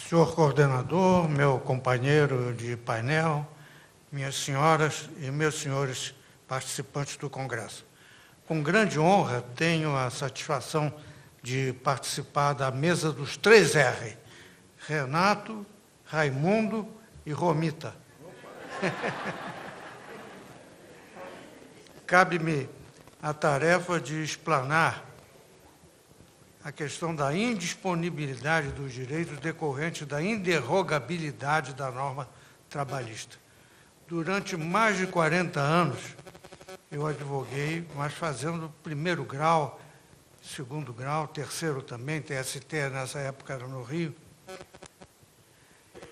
Senhor coordenador, meu companheiro de painel, minhas senhoras e meus senhores participantes do Congresso. Com grande honra, tenho a satisfação de participar da mesa dos 3R, Renato, Raimundo e Romita. Cabe-me a tarefa de explanar a questão da indisponibilidade dos direitos decorrentes da inderrogabilidade da norma trabalhista. Durante mais de 40 anos, eu advoguei, mas fazendo primeiro grau, segundo grau, terceiro também, TST nessa época era no Rio.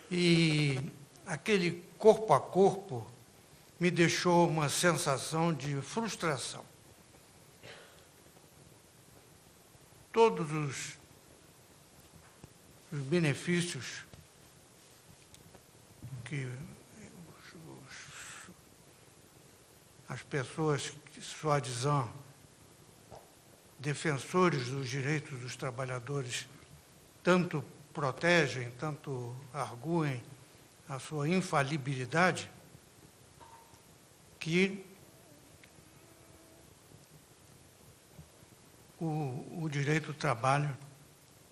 E aquele corpo a corpo me deixou uma sensação de frustração. Todos os benefícios que as pessoas que soi-disant defensores dos direitos dos trabalhadores tanto protegem, tanto arguem a sua infalibilidade, que o direito do trabalho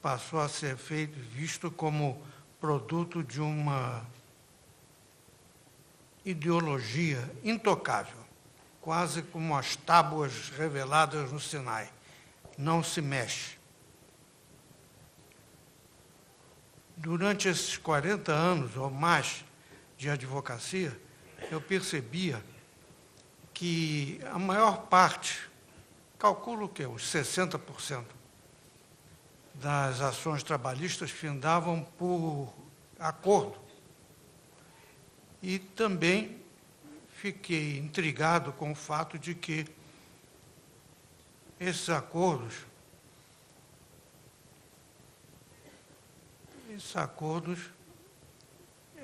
passou a ser visto como produto de uma ideologia intocável, quase como as tábuas reveladas no Sinai. Não se mexe. Durante esses 40 anos ou mais de advocacia, eu percebia que a maior parte, calculo que uns 60% das ações trabalhistas findavam por acordo. E também fiquei intrigado com o fato de que esses acordos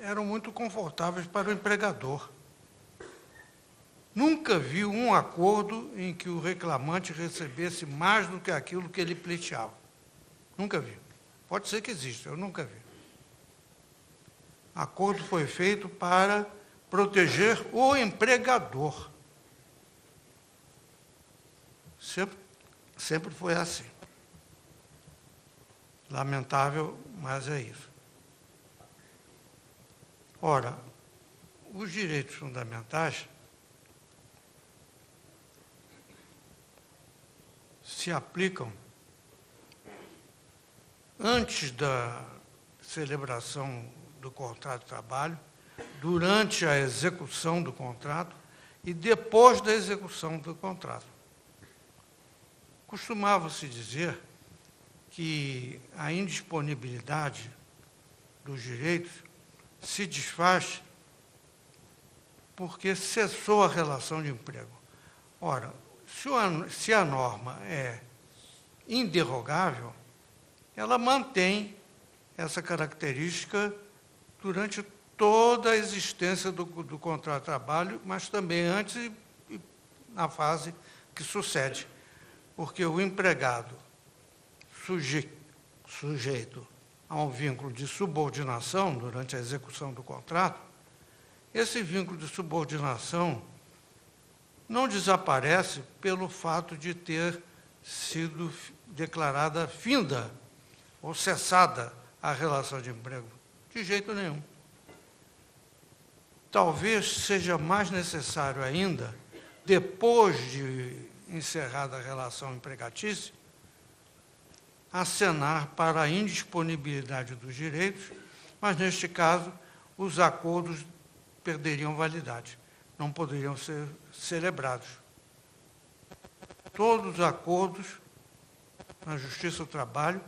eram muito confortáveis para o empregador. Nunca vi um acordo em que o reclamante recebesse mais do que aquilo que ele pleiteava. Nunca vi. Pode ser que exista, eu nunca vi. Acordo foi feito para proteger o empregador. Sempre foi assim. Lamentável, mas é isso. Ora, os direitos fundamentais se aplicam antes da celebração do contrato de trabalho, durante a execução do contrato e depois da execução do contrato. Costumava-se dizer que a indisponibilidade dos direitos se desfaz porque cessou a relação de emprego. Ora, se a norma é inderrogável, ela mantém essa característica durante toda a existência do contrato de trabalho, mas também antes e na fase que sucede. Porque o empregado sujeito a um vínculo de subordinação durante a execução do contrato, esse vínculo de subordinação não desaparece pelo fato de ter sido declarada finda ou cessada a relação de emprego. De jeito nenhum. Talvez seja mais necessário ainda, depois de encerrada a relação empregatícia, acenar para a indisponibilidade dos direitos, mas, neste caso, os acordos perderiam validade, não poderiam ser celebrados. Todos os acordos na Justiça do Trabalho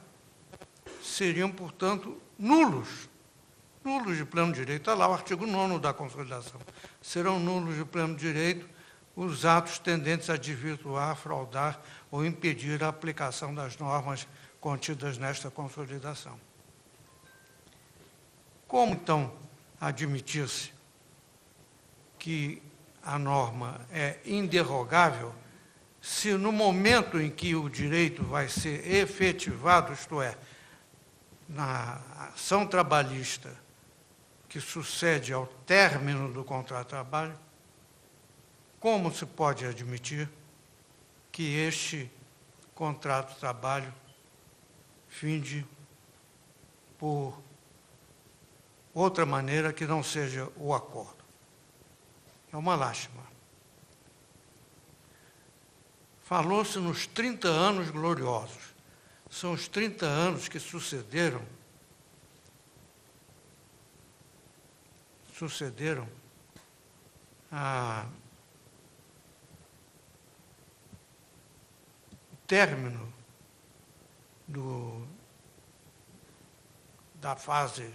seriam, portanto, nulos de pleno direito. Está lá o artigo 9º da Consolidação. Serão nulos de pleno direito os atos tendentes a desvirtuar, fraudar ou impedir a aplicação das normas contidas nesta Consolidação. Como, então, admitir-se que a norma é inderrogável se no momento em que o direito vai ser efetivado, isto é, na ação trabalhista que sucede ao término do contrato de trabalho, como se pode admitir que este contrato de trabalho finde por outra maneira que não seja o acordo? É uma lástima. Falou-se nos 30 anos gloriosos. São os 30 anos que sucederam o término da fase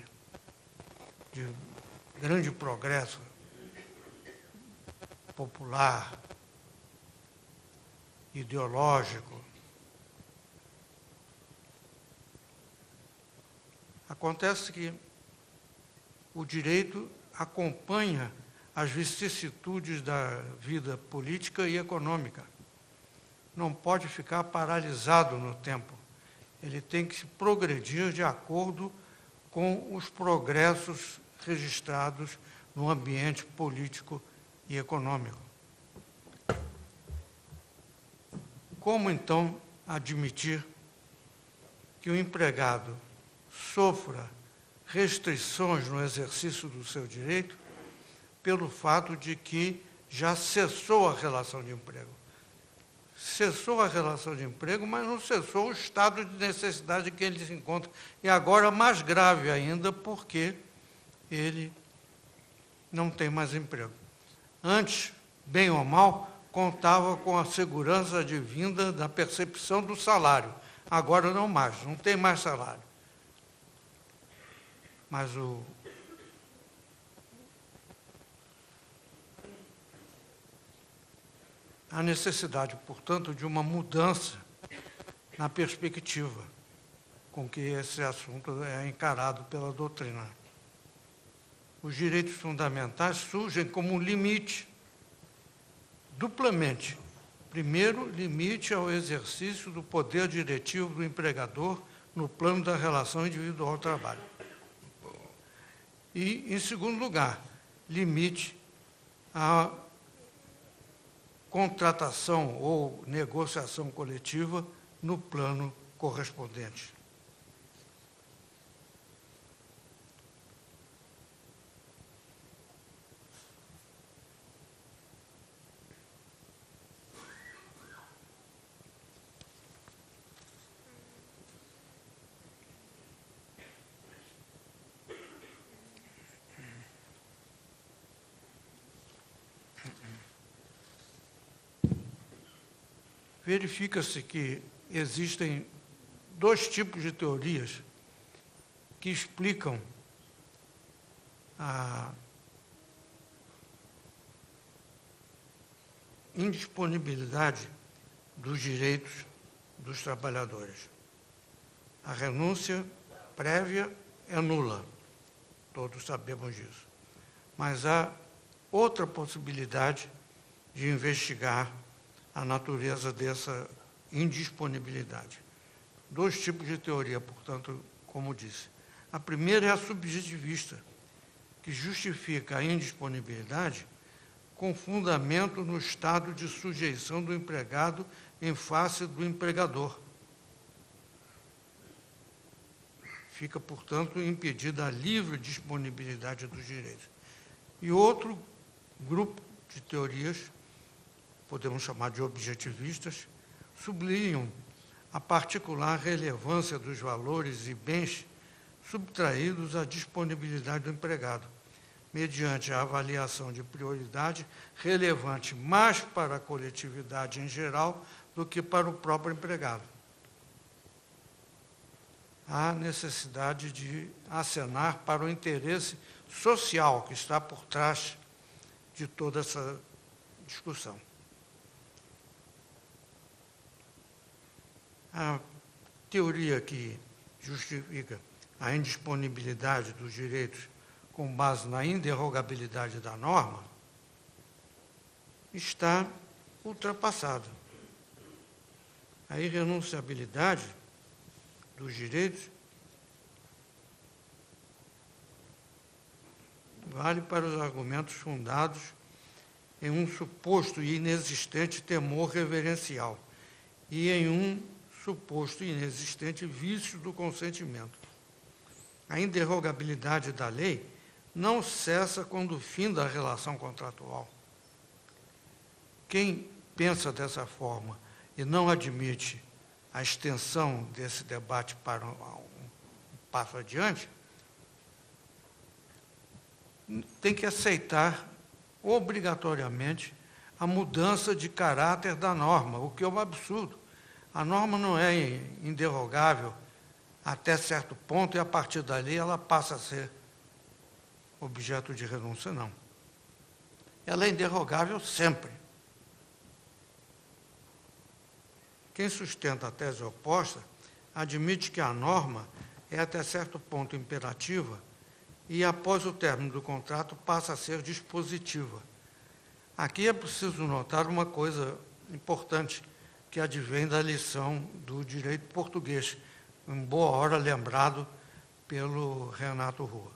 de grande progresso popular, ideológico. Acontece que o direito acompanha as vicissitudes da vida política e econômica. Não pode ficar paralisado no tempo. Ele tem que se progredir de acordo com os progressos registrados no ambiente político e econômico. Como, então, admitir que o empregado sofra restrições no exercício do seu direito pelo fato de que já cessou a relação de emprego? Cessou a relação de emprego, mas não cessou o estado de necessidade em que ele se encontra. E agora, mais grave ainda, porque ele não tem mais emprego. Antes, bem ou mal, contava com a segurança advinda da percepção do salário. Agora não mais, não tem mais salário. Mas a necessidade, portanto, de uma mudança na perspectiva com que esse assunto é encarado pela doutrina. Os direitos fundamentais surgem como um limite, duplamente. Primeiro, limite ao exercício do poder diretivo do empregador no plano da relação individual ao trabalho. E, em segundo lugar, limite à contratação ou negociação coletiva no plano correspondente. Verifica-se que existem dois tipos de teorias que explicam a indisponibilidade dos direitos dos trabalhadores. A renúncia prévia é nula, todos sabemos disso. Mas há outra possibilidade de investigar a natureza dessa indisponibilidade. Dois tipos de teoria, portanto, como disse. A primeira é a subjetivista, que justifica a indisponibilidade com fundamento no estado de sujeição do empregado em face do empregador. Fica, portanto, impedida a livre disponibilidade dos direitos. E outro grupo de teorias, podemos chamar de objetivistas, sublinham a particular relevância dos valores e bens subtraídos à disponibilidade do empregado, mediante a avaliação de prioridade relevante mais para a coletividade em geral do que para o próprio empregado. Há necessidade de acenar para o interesse social que está por trás de toda essa discussão. A teoria que justifica a indisponibilidade dos direitos com base na inderrogabilidade da norma está ultrapassada. A irrenunciabilidade dos direitos vale para os argumentos fundados em um suposto e inexistente temor reverencial e em um suposto e inexistente vício do consentimento. A inderrogabilidade da lei não cessa quando finda a relação contratual. Quem pensa dessa forma e não admite a extensão desse debate para um passo adiante, tem que aceitar obrigatoriamente a mudança de caráter da norma, o que é um absurdo. A norma não é inderrogável até certo ponto e, a partir dali, ela passa a ser objeto de renúncia, não. Ela é inderrogável sempre. Quem sustenta a tese oposta admite que a norma é até certo ponto imperativa e, após o término do contrato, passa a ser dispositiva. Aqui é preciso notar uma coisa importante que advém da lição do direito português, em boa hora lembrado pelo Renato Rua.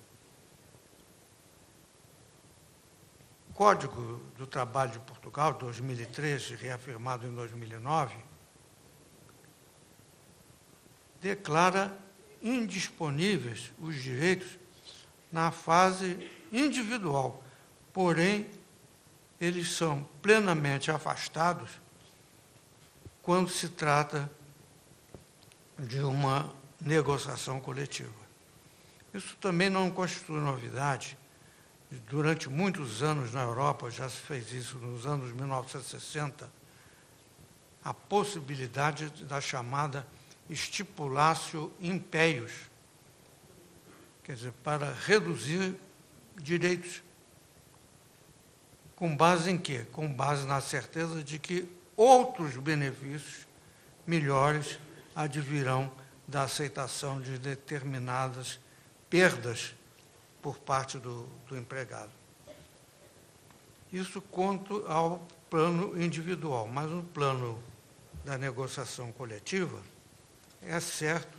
O Código do Trabalho de Portugal, 2013, reafirmado em 2009, declara indisponíveis os direitos na fase individual, porém, eles são plenamente afastados quando se trata de uma negociação coletiva. Isso também não constitui novidade. Durante muitos anos na Europa, já se fez isso nos anos 1960, a possibilidade da chamada stipulatio impeius, quer dizer, para reduzir direitos. Com base em quê? Com base na certeza de que outros benefícios melhores advirão da aceitação de determinadas perdas por parte do empregado. Isso quanto ao plano individual, mas no plano da negociação coletiva, é certo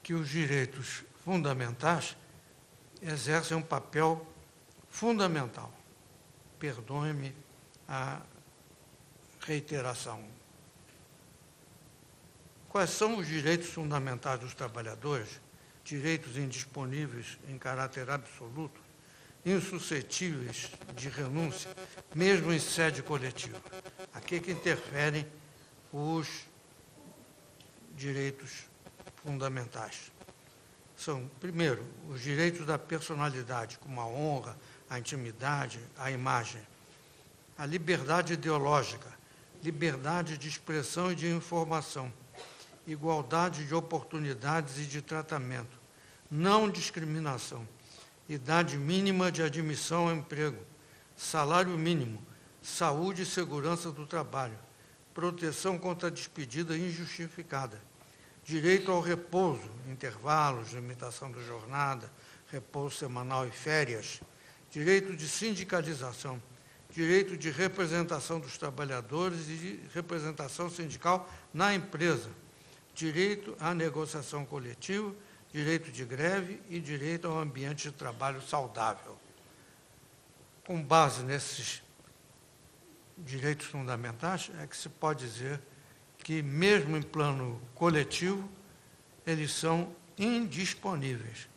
que os direitos fundamentais exercem um papel fundamental. Perdoe-me a reiteração. Quais são os direitos fundamentais dos trabalhadores? Direitos indisponíveis em caráter absoluto, insuscetíveis de renúncia, mesmo em sede coletiva. Aqui é que interferem os direitos fundamentais. São, primeiro, os direitos da personalidade, como a honra, a intimidade, a imagem. A liberdade ideológica, liberdade de expressão e de informação, igualdade de oportunidades e de tratamento, não discriminação, idade mínima de admissão ao emprego, salário mínimo, saúde e segurança do trabalho, proteção contra a despedida injustificada, direito ao repouso, intervalos, limitação da jornada, repouso semanal e férias, direito de sindicalização, direito de representação dos trabalhadores e de representação sindical na empresa, direito à negociação coletiva, direito de greve e direito ao ambiente de trabalho saudável. Com base nesses direitos fundamentais, é que se pode dizer que, mesmo em plano coletivo, eles são indisponíveis.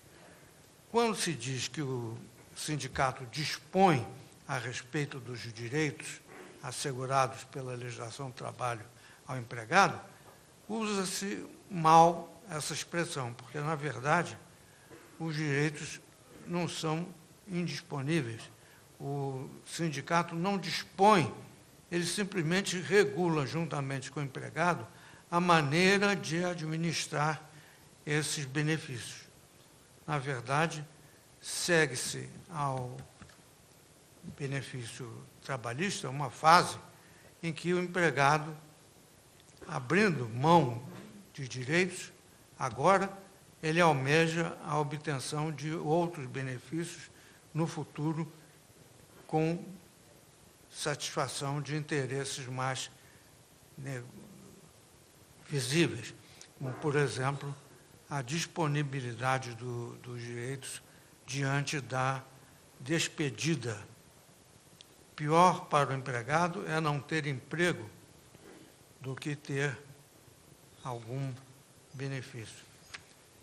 Quando se diz que o sindicato dispõe a respeito dos direitos assegurados pela legislação do trabalho ao empregado, usa-se mal essa expressão, porque, na verdade, os direitos não são indisponíveis. O sindicato não dispõe, ele simplesmente regula, juntamente com o empregado, a maneira de administrar esses benefícios. Na verdade, segue-se ao benefício trabalhista uma fase em que o empregado, abrindo mão de direitos, agora ele almeja a obtenção de outros benefícios no futuro com satisfação de interesses mais visíveis, como, por exemplo, a disponibilidade dos direitos diante da despedida. Pior para o empregado é não ter emprego do que ter algum benefício.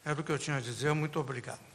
Era o que eu tinha a dizer. Muito obrigado.